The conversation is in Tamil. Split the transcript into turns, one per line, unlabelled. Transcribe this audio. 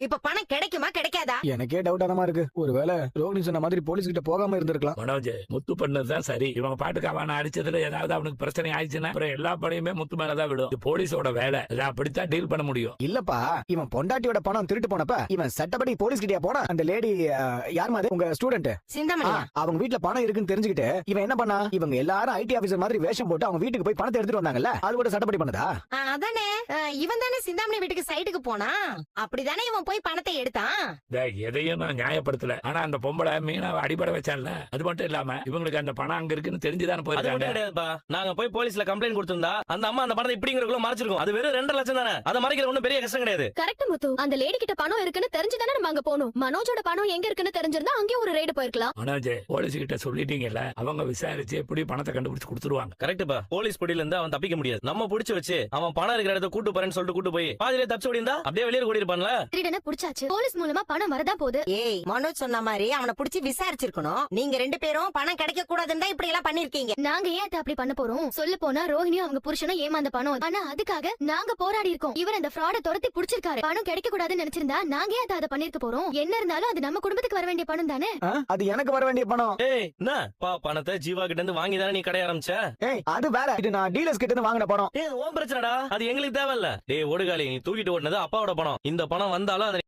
இப்ப பணம் கிடைக்குமா கிடைக்காதா?
எனக்கே டவுட்டானமா இருக்கு. ஒருவேளை ரோகிணி சொன்ன மாதிரி போலீஸ் கிட்ட போகாம இருந்திருக்கலாம்.
மனோஜ், முத்து பண்ணதுதான் சரி. இவங்க பாட்டுக்கு அவனை அடிச்சதுல ஏதாவது அவனுக்கு பிரச்சனை ஆயிடுச்சுன்னா அப்புறம் எல்லா படையுமே முத்து மேலதான் விடும். இது போலீஸோட வேலை. அதை அப்படித்தான் டீல் பண்ண முடியும்.
இல்லப்பா, இவன் பொண்டாட்டியோட பணம் திருட்டு போனப்ப இவன் சட்டப்படி போலீஸ் கிட்டயா போனா? அந்த லேடி யார் மாதிரி உங்க ஸ்டூடெண்ட்
சிந்தாமணியா?
அவங்க வீட்ல பணம் இருக்குன்னு தெரிஞ்சுக்கிட்டு இவன் என்ன பண்ணா? இவங்க எல்லாரும் ஐடி ஆபீசர் மாதிரி வேஷம் போட்டு அவங்க வீட்டுக்கு போய் பணத்தை எடுத்துட்டு வந்தாங்கல்ல, அது கூட சட்டப்படி பண்ணதா?
அதானே, இவன் தானே சிந்தாமணி வீட்டுக்கு சைட்டுக்கு போனா. அப்படிதானே இவன் போய் பணத்தை எடுத்தான்.
எதையும் நான் நியாயப்படுத்தல. ஆனா அந்த பொம்பளை மீனாவை அடிபட வச்சால, அது மட்டும் இல்லாம இவங்களுக்கு அந்த பணம் அங்க இருக்குன்னு தெரிஞ்சுதானே போயிருக்காங்க.
நாங்க போய் போலீஸ்ல கம்ப்ளைண்ட் கொடுத்திருந்தா அந்த அம்மா அந்த பணத்தை இப்படிங்கிறக்குள்ள மறைச்சிருக்கும். அது வெறும் 2 லட்சம் தானே. அதை மறைக்கிறது ஒண்ணும் பெரிய கஷ்டம் கிடையாது.
கரெக்ட் முத்து. அந்த லேடி கிட்ட பணம் இருக்குன்னு தெரிஞ்சுதானே நம்ம அங்க போனோம். மனோஜோட பணம் எங்க இருக்குன்னு தெரிஞ்சிருந்தா அங்கே ஒரு ரைடு போயிருக்கலாம்.
மனோஜ், போலீஸ் கிட்ட சொல்லிட்டீங்கல்ல, அவங்க விசாரிச்சு எப்படி பணத்தை கண்டுபிடிச்சு கொடுத்துருவாங்க.
கரெக்ட்பா. போலீஸ் பிடியில இருந்து அவன் தப்பிக்க முடியாது. நம்ம புடிச்சு வச்சு அவன் பணம் இருக்கிற இடத்த கூட்டு போறேன்னு சொல்லிட்டு கூட்டு போய் பாதியிலே தப்பிச்சு ஓடிந்தா அப்படியே வெளியே ஓடி இருப்பான்ல.
திருடனை புடிச்சாச்சு. போலீஸ் மூலமா பணம் வரதா போகுது.
ஏய், மனோஜ் சொன்ன மாதிரி அவனை புடிச்சு விசாரிச்சிருக்கணும். நீங்க 2 பேரும் பணம் கிடைக்க கூடாதுன்னு இப்படி எல்லாம் பண்ணிருக்கீங்க.
நாங்க ஏன் அதை அப்படி பண்ண போறோம்? சொல்ல போனா ரோஹிணியும் அவங்க புருஷனும் ஏமாந்த பணம். ஆனா அதுக்காக நாங்க போராடி இருக்கோம். இவர் அந்த ஃப்ராட துரத்தி புடிச்சிருக்காரு. பணம் கிடைக்க கூடாதுன்னு நினைச்சிருந்தா நாங்க ஏன் அதை பண்ணிருக்க போறோம்? என்ன இருந்தாலும் அது நம்ம குடும்பத்துக்கு வர வேண்டிய பணம் தானே.
அது எனக்கு வர வேண்டிய பணம்.
ஏய், என்ன பணத்தை ஜீவா கிட்ட இருந்து வாங்கி தானே நீ கடை ஆரம்பிச்ச?
ஏய், அது வேற. இது நான் டீலர்ஸ் கிட்ட இருந்து வாங்கின பணம்.
ஏய், ஓன் பிரச்சனைடா. அது எங்களுக்கு தேவையில்ல. டேய் ஓடுகாலி, நீ தூக்கிட்டு ஓடுனது அப்பாவோட பணம். இந்த பணம் வந்தாலும் அதை